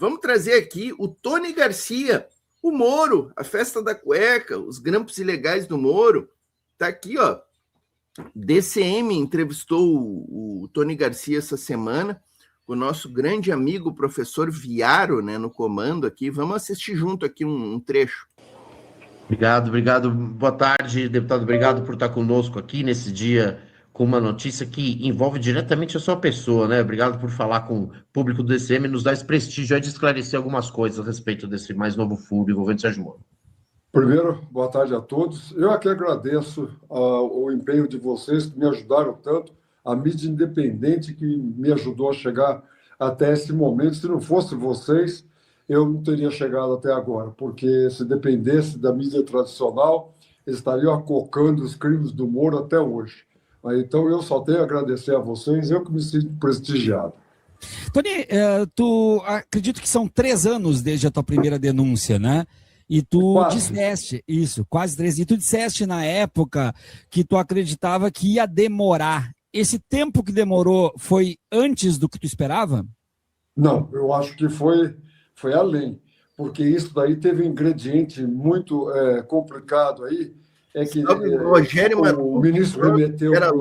Vamos trazer aqui o Tony Garcia, o Moro, a festa da cueca, os grampos ilegais do Moro. Está aqui, ó. DCM entrevistou o Tony Garcia essa semana, o nosso grande amigo, o professor Viaro, né, no comando aqui. Vamos assistir junto aqui um trecho. Obrigado. Boa tarde, deputado. Obrigado por estar conosco aqui nesse dia com uma notícia que envolve diretamente a sua pessoa, né? Obrigado por falar com o público do DCM e nos dar esse prestígio de esclarecer algumas coisas a respeito desse mais novo furo envolvendo Sérgio Moro. Primeiro, boa tarde a todos. Eu aqui agradeço o empenho de vocês que me ajudaram tanto, a mídia independente que me ajudou a chegar até esse momento. Se não fosse vocês, eu não teria chegado até agora, porque se dependesse da mídia tradicional, eles estariam acocando os crimes do Moro até hoje. Então, eu só tenho a agradecer a vocês, eu que me sinto prestigiado. Tony, tu acredito que são 3 anos desde a tua primeira denúncia, né? E tu disseste, isso, quase 3, e tu disseste na época que tu acreditava que ia demorar. Esse tempo que demorou foi antes do que tu esperava? Não, eu acho que foi além, porque isso daí teve um ingrediente muito complicado aí, é que o ministro remeteu para a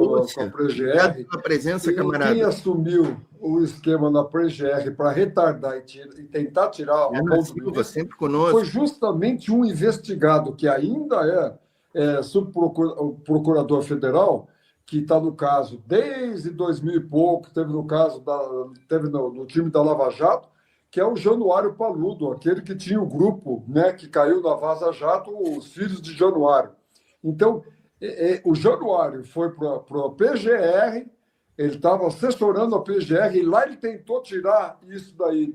PGR, a presença, camarada. Quem assumiu o esquema na PGR para retardar e tentar tirar a mão do ministro sempre conosco. Foi justamente um investigado que ainda é subprocurador federal, que está no caso desde 2000 e pouco, teve no time da Lava Jato, que é o Januário Paludo, aquele que tinha o grupo, né, que caiu na Vaza Jato, os filhos de Januário. Então, o Januário foi para a PGR, ele estava assessorando a PGR, e lá ele tentou tirar isso daí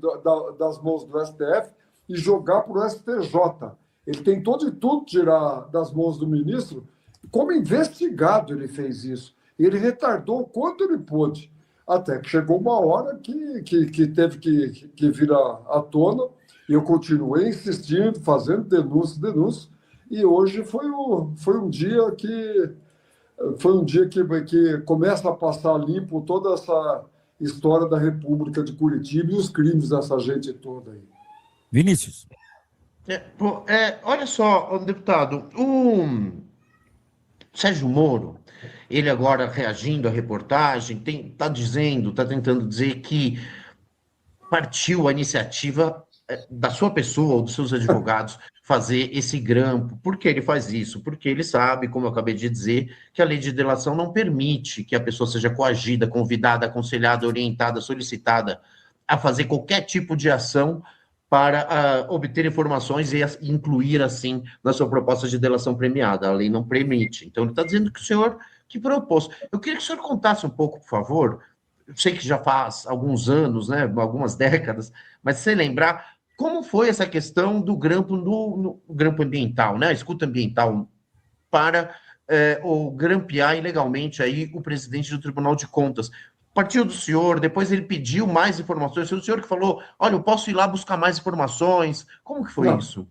das mãos do STF e jogar para o STJ. Ele tentou de tudo tirar das mãos do ministro, como investigado ele fez isso. Ele retardou o quanto ele pôde, até que chegou uma hora que teve que vir à tona, e eu continuei insistindo, fazendo denúncias, e hoje foi um dia que começa a passar limpo toda essa história da República de Curitiba e os crimes dessa gente toda aí. Vinícius. Olha só, deputado, o Sérgio Moro, ele agora reagindo à reportagem, está tentando dizer que partiu a iniciativa da sua pessoa ou dos seus advogados fazer esse grampo. Por que ele faz isso? Porque ele sabe, como eu acabei de dizer, que a lei de delação não permite que a pessoa seja coagida, convidada, aconselhada, orientada, solicitada a fazer qualquer tipo de ação para obter informações e incluir, assim, na sua proposta de delação premiada. A lei não permite. Então, ele está dizendo que o senhor que propôs. Eu queria que o senhor contasse um pouco, por favor. Eu sei que já faz alguns anos, né, algumas décadas, mas se você lembrar, como foi essa questão do grampo no grampo ambiental, né, a escuta ambiental, para o grampear ilegalmente aí o presidente do Tribunal de Contas? Partiu do senhor, depois ele pediu mais informações, foi o senhor que falou, olha, eu posso ir lá buscar mais informações. Como que foi isso?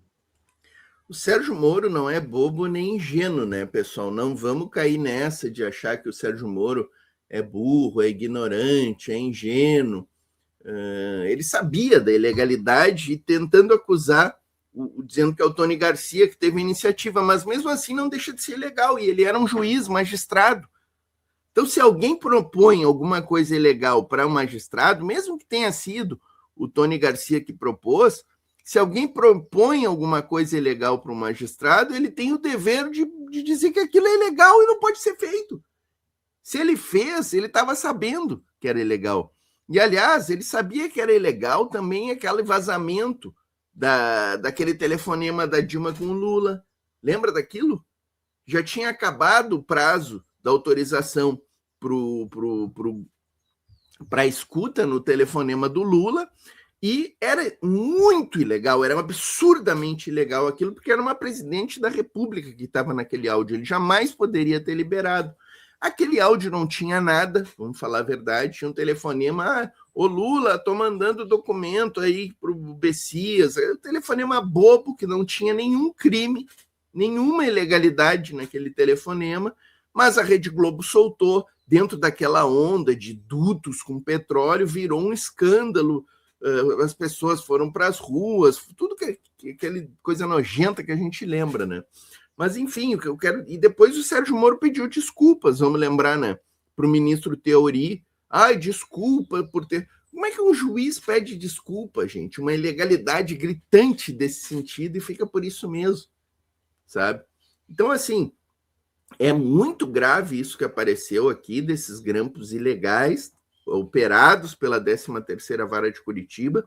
O Sérgio Moro não é bobo nem ingênuo, né, pessoal? Não vamos cair nessa de achar que o Sérgio Moro é burro, é ignorante, é ingênuo. Ele sabia da ilegalidade e tentando acusar, dizendo que é o Tony Garcia que teve a iniciativa, mas mesmo assim não deixa de ser ilegal, e ele era um juiz, magistrado. Então, se alguém propõe alguma coisa ilegal para um magistrado, mesmo que tenha sido o Tony Garcia que propôs, se alguém propõe alguma coisa ilegal para um magistrado, ele tem o dever de dizer que aquilo é ilegal e não pode ser feito. Se ele fez, ele estava sabendo que era ilegal. E, aliás, ele sabia que era ilegal também aquele vazamento daquele telefonema da Dilma com o Lula. Lembra daquilo? Já tinha acabado o prazo da autorização para a escuta no telefonema do Lula, e era muito ilegal, era absurdamente ilegal aquilo, porque era uma presidente da República que estava naquele áudio, ele jamais poderia ter liberado. Aquele áudio não tinha nada, vamos falar a verdade, tinha um telefonema, ô Lula, tô mandando documento aí pro Bessias, um telefonema bobo, que não tinha nenhum crime, nenhuma ilegalidade naquele telefonema, mas a Rede Globo soltou, dentro daquela onda de dutos com petróleo, virou um escândalo as pessoas foram para as ruas, tudo aquela coisa nojenta que a gente lembra, né? Mas, enfim, o que eu quero... E depois o Sérgio Moro pediu desculpas, vamos lembrar, né? Para o ministro Teori. Ai, desculpa por ter... Como é que um juiz pede desculpa, gente? Uma ilegalidade gritante desse sentido e fica por isso mesmo, sabe? Então, assim, é muito grave isso que apareceu aqui, desses grampos ilegais operados pela 13ª Vara de Curitiba.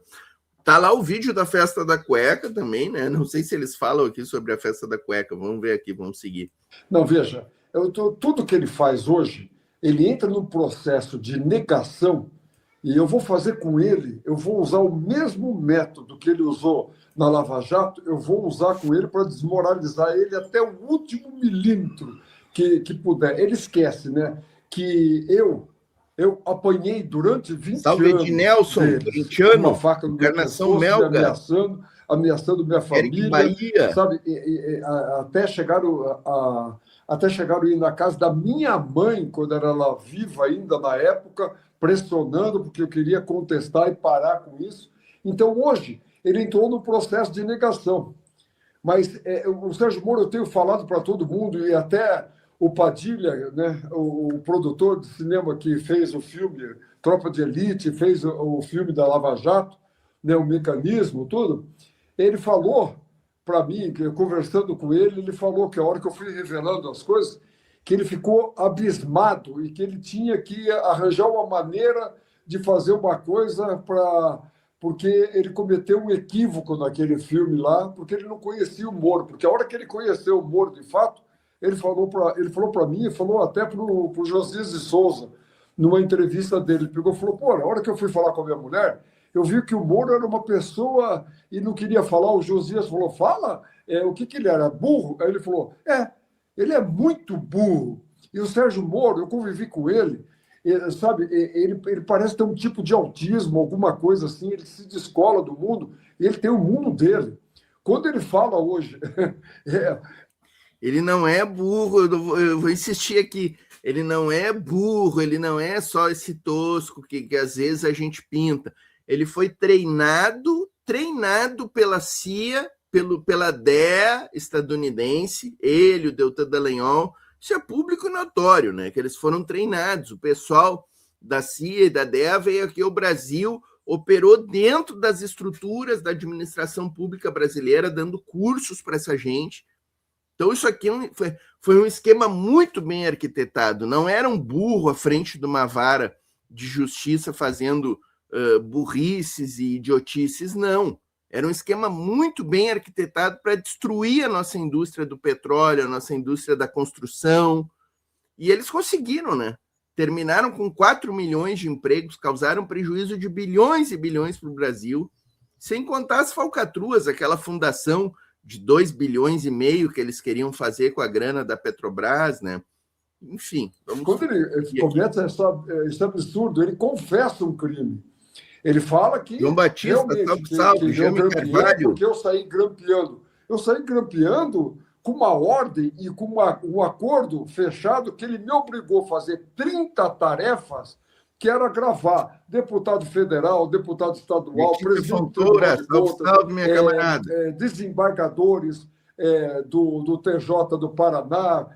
Tá lá o vídeo da festa da cueca também, né? Não sei se eles falam aqui sobre a festa da cueca. Vamos ver aqui, vamos seguir. Não, veja, tudo que ele faz hoje, ele entra num processo de negação e eu vou fazer com ele, eu vou usar o mesmo método que ele usou na Lava Jato, eu vou usar com ele para desmoralizar ele até o último milímetro que puder. Ele esquece, né, que eu apanhei durante 20 Salve anos. de Nelson, corintiano, uma faca no Encarnação Melga, ameaçando minha família, Bahia. Sabe, até chegaram a ir na casa da minha mãe, quando era ela viva ainda na época, pressionando, porque eu queria contestar e parar com isso. Então, hoje, ele entrou no processo de negação. Mas o Sérgio Moro, eu tenho falado para todo mundo, e até o Padilha, né, o produtor de cinema que fez o filme Tropa de Elite, fez o filme da Lava Jato, né, o mecanismo, tudo, ele falou para mim, conversando com ele, ele falou que a hora que eu fui revelando as coisas, que ele ficou abismado e que ele tinha que arranjar uma maneira de fazer uma coisa porque ele cometeu um equívoco naquele filme lá, porque ele não conhecia o Moro, porque a hora que ele conheceu o Moro de fato, ele falou para mim, falou até para o Josias de Souza, numa entrevista dele, ele pegou e falou, pô, na hora que eu fui falar com a minha mulher, eu vi que o Moro era uma pessoa e não queria falar, o Josias falou, fala, o que ele era, burro? Aí ele falou, ele é muito burro. E o Sérgio Moro, eu convivi com ele, sabe, ele parece ter um tipo de autismo, alguma coisa assim, ele se descola do mundo, e ele tem o mundo dele. Quando ele fala hoje... Ele não é burro, eu vou insistir aqui, ele não é burro, ele não é só esse tosco que às vezes a gente pinta. Ele foi treinado pela CIA, pela DEA estadunidense, ele, o Deltan Dallagnol, isso é público notório, né? Que eles foram treinados. O pessoal da CIA e da DEA veio aqui ao Brasil, operou dentro das estruturas da administração pública brasileira, dando cursos para essa gente. Então, isso aqui foi um esquema muito bem arquitetado. Não era um burro à frente de uma vara de justiça fazendo burrices e idiotices, não. Era um esquema muito bem arquitetado para destruir a nossa indústria do petróleo, a nossa indústria da construção. E eles conseguiram, né? Terminaram com 4 milhões de empregos, causaram prejuízo de bilhões e bilhões para o Brasil, sem contar as falcatruas, aquela fundação de 2,5 bilhões que eles queriam fazer com a grana da Petrobras, né? Enfim. Quando ele comete esse absurdo, ele confessa um crime. Ele fala que... João Batista, salve, Jaime Carvalho. Porque eu saí grampeando. Eu saí grampeando com uma ordem e com um acordo fechado que ele me obrigou a fazer 30 tarefas, que era gravar deputado federal, deputado estadual, presidente desembargadores do TJ do Paraná,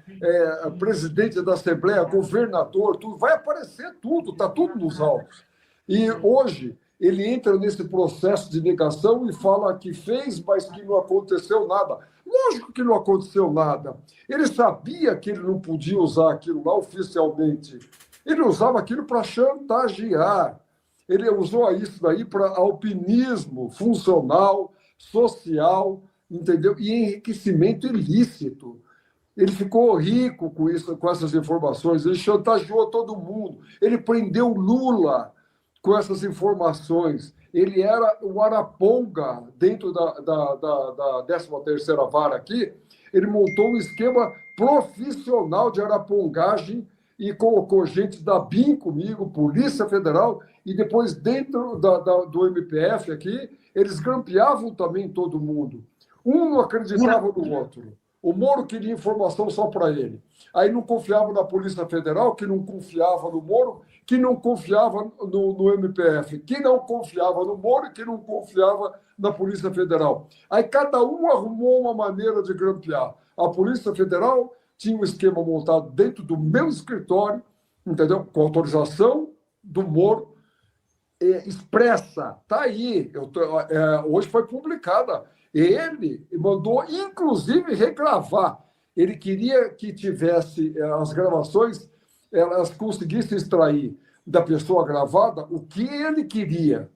presidente da Assembleia, governador, tudo. Vai aparecer tudo, está tudo nos autos. E hoje ele entra nesse processo de negação e fala que fez, mas que não aconteceu nada. Lógico que não aconteceu nada. Ele sabia que ele não podia usar aquilo lá oficialmente. Ele usava aquilo para chantagear. Ele usou isso daí para alpinismo funcional, social, entendeu? E enriquecimento ilícito. Ele ficou rico com isso, com essas informações. Ele chantageou todo mundo. Ele prendeu Lula com essas informações. Ele era o Araponga dentro da 13ª Vara aqui. Ele montou um esquema profissional de arapongagem e colocou gente da BIM comigo, Polícia Federal, e depois dentro do MPF aqui, eles grampeavam também todo mundo. Um não acreditava no outro. O Moro queria informação só para ele. Aí não confiava na Polícia Federal, que não confiava no Moro, que não confiava no MPF, que não confiava no Moro e que não confiava na Polícia Federal. Aí cada um arrumou uma maneira de grampear. A Polícia Federal tinha um esquema montado dentro do meu escritório, entendeu? Com autorização do Moro, expressa, está aí, hoje foi publicada. Ele mandou, inclusive, regravar. Ele queria que tivesse as gravações, elas conseguissem extrair da pessoa gravada o que ele queria.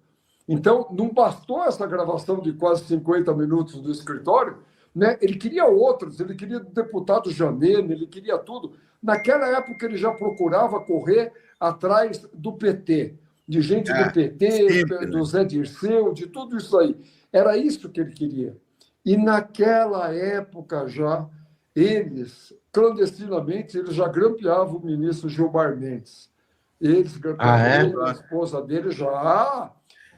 Então, não bastou essa gravação de quase 50 minutos do escritório, né? Ele queria outros, ele queria do deputado Janene, ele queria tudo. Naquela época, ele já procurava correr atrás do PT, de gente do PT, sempre, do Zé Dirceu, de tudo isso aí. Era isso que ele queria. E naquela época já, eles, clandestinamente, eles já grampeavam o ministro Gilmar Mendes. Eles grampeavam a esposa dele já.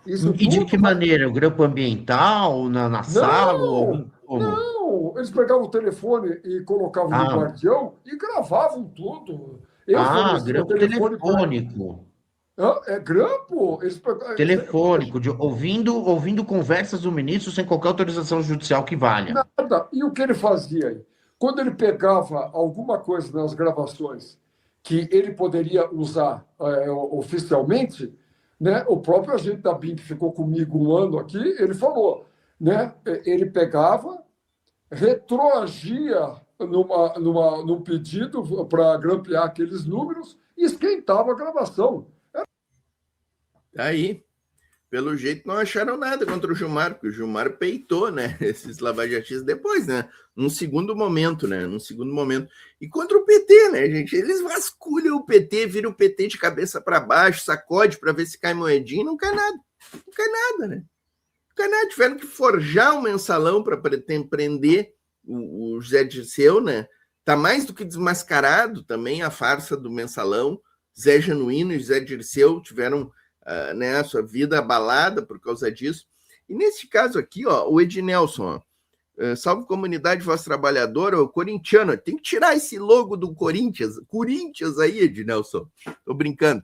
Isso e de que maneira? O grampo ambiental, na sala? Não, eles pegavam o telefone e colocavam no guardião e gravavam tudo. Grampo telefônico. É grampo? Telefônico, ouvindo conversas do ministro sem qualquer autorização judicial que valha. Nada. E o que ele fazia aí? Quando ele pegava alguma coisa nas gravações que ele poderia usar oficialmente, né, o próprio agente da BIM, que ficou comigo um ano aqui, ele falou, né, ele pegava, retroagia num pedido para grampear aqueles números e esquentava a gravação. Aí, pelo jeito, não acharam nada contra o Gilmar, porque o Gilmar peitou, né, esses lavajatistas depois, né, num segundo momento. E contra o PT, né, gente, eles vasculham o PT, viram o PT de cabeça para baixo, sacode para ver se cai moedinha, não cai nada, né. Não cai nada, tiveram que forjar um mensalão para prender o Zé Dirceu, né, tá mais do que desmascarado também a farsa do mensalão. Zé Genuíno e Zé Dirceu tiveram a sua vida abalada por causa disso. E nesse caso aqui, ó, o Ednelson, salve comunidade voz trabalhadora, o corintiano, tem que tirar esse logo do Corinthians aí, Ednelson. Tô brincando.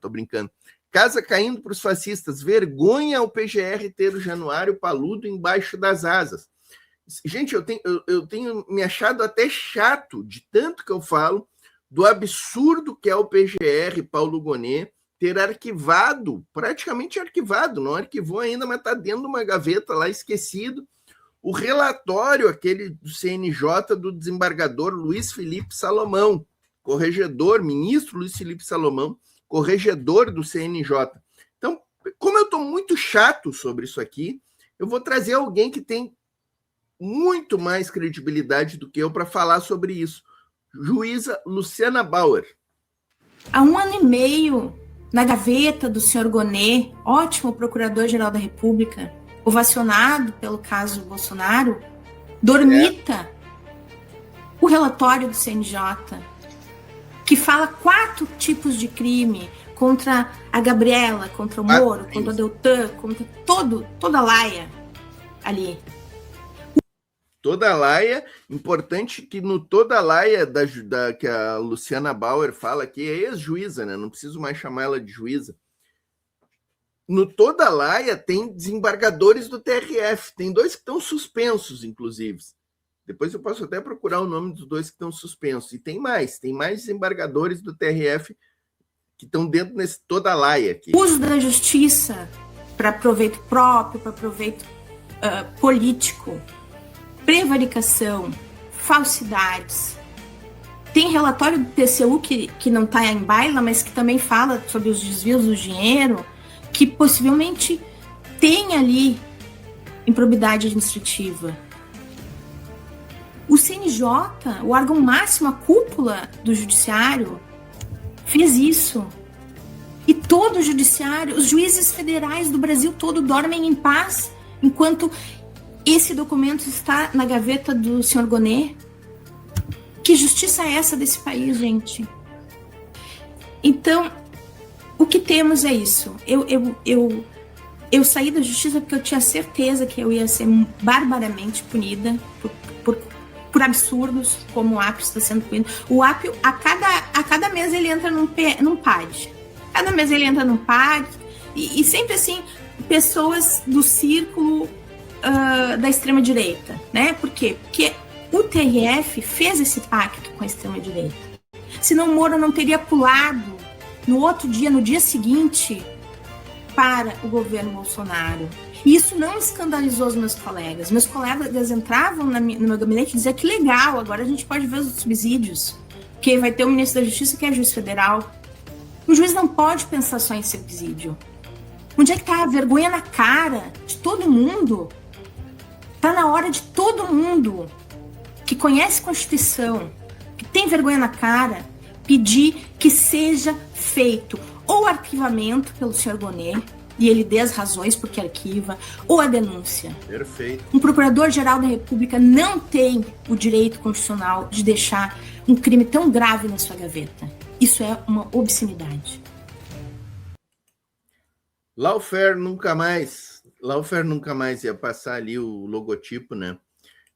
Casa caindo para os fascistas, vergonha ao PGR ter o Januário Paludo embaixo das asas. Gente, eu tenho me achado até chato, de tanto que eu falo, do absurdo que é o PGR Paulo Gonet ter praticamente arquivado, não arquivou ainda, mas está dentro de uma gaveta lá esquecido, o relatório aquele do CNJ do desembargador Luiz Felipe Salomão, ministro Luiz Felipe Salomão, corregedor do CNJ. Então, como eu estou muito chato sobre isso aqui, eu vou trazer alguém que tem muito mais credibilidade do que eu para falar sobre isso. Juíza Luciana Bauer. Há 1 ano e meio, na gaveta do senhor Gonet, ótimo procurador-geral da República, ovacionado pelo caso Bolsonaro, dormita o relatório do CNJ, que fala 4 tipos de crime contra a Gabriela, contra o Moro, contra o Deltan, contra toda a laia ali. Toda a laia, importante que no toda a laia que a Luciana Bauer fala aqui, é ex-juíza, né? Não preciso mais chamar ela de juíza. No toda a laia tem desembargadores do TRF, tem 2 que estão suspensos, inclusive. Depois eu posso até procurar o nome dos 2 que estão suspensos. E tem mais desembargadores do TRF que estão dentro desse toda a laia aqui. Uso da justiça para proveito próprio, para proveito político. Prevaricação, falsidades. Tem relatório do TCU que não está em baila, mas que também fala sobre os desvios do dinheiro, que possivelmente tem ali improbidade administrativa. O CNJ, o órgão máximo, a cúpula do judiciário, fez isso. E todo o judiciário, os juízes federais do Brasil todo dormem em paz enquanto esse documento está na gaveta do senhor Gonet. Que justiça é essa desse país, gente? Então, o que temos é isso. Eu saí da justiça porque eu tinha certeza que eu ia ser barbaramente punida por absurdos, como o Apio está sendo punido. O Apio, a cada mês, ele entra num PAD. Cada mês ele entra num pacto, e sempre assim, pessoas do círculo da extrema-direita, né? Por quê? Porque o TRF fez esse pacto com a extrema-direita. Senão Moro não teria pulado no outro dia, no dia seguinte, para o governo Bolsonaro. E isso não escandalizou os meus colegas. Meus colegas entravam no meu gabinete e diziam que legal, agora a gente pode ver os subsídios, porque vai ter o ministro da Justiça que é juiz federal. O juiz não pode pensar só em subsídio. Onde é que está a vergonha na cara de todo mundo? Está na hora de todo mundo que conhece a Constituição, que tem vergonha na cara, pedir que seja feito ou arquivamento pelo senhor Bonet, e ele dê as razões porque arquiva, ou a denúncia. Perfeito. Um procurador-geral da República não tem o direito constitucional de deixar um crime tão grave na sua gaveta. Isso é uma obscenidade. Lawfare nunca mais ia passar ali o logotipo, né?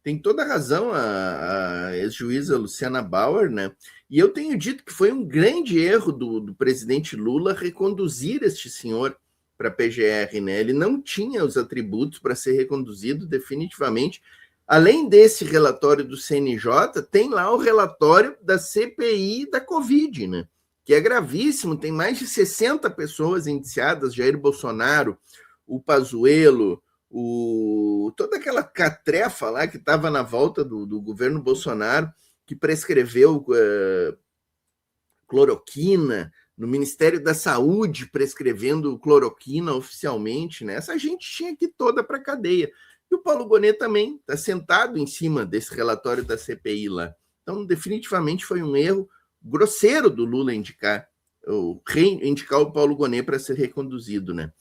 Tem toda a razão a ex-juíza Luciana Bauer, né? E eu tenho dito que foi um grande erro do presidente Lula reconduzir este senhor para a PGR, né? Ele não tinha os atributos para ser reconduzido definitivamente. Além desse relatório do CNJ, tem lá o relatório da CPI da Covid, né? Que é gravíssimo, tem mais de 60 pessoas indiciadas, Jair Bolsonaro, o Pazuello, toda aquela catrefa lá que estava na volta do governo Bolsonaro, que prescreveu cloroquina, no Ministério da Saúde prescrevendo cloroquina oficialmente, né? Essa gente tinha que ir toda para a cadeia. E o Paulo Gonet também está sentado em cima desse relatório da CPI lá. Então, definitivamente foi um erro grosseiro do Lula indicar o Paulo Gonet para ser reconduzido, né?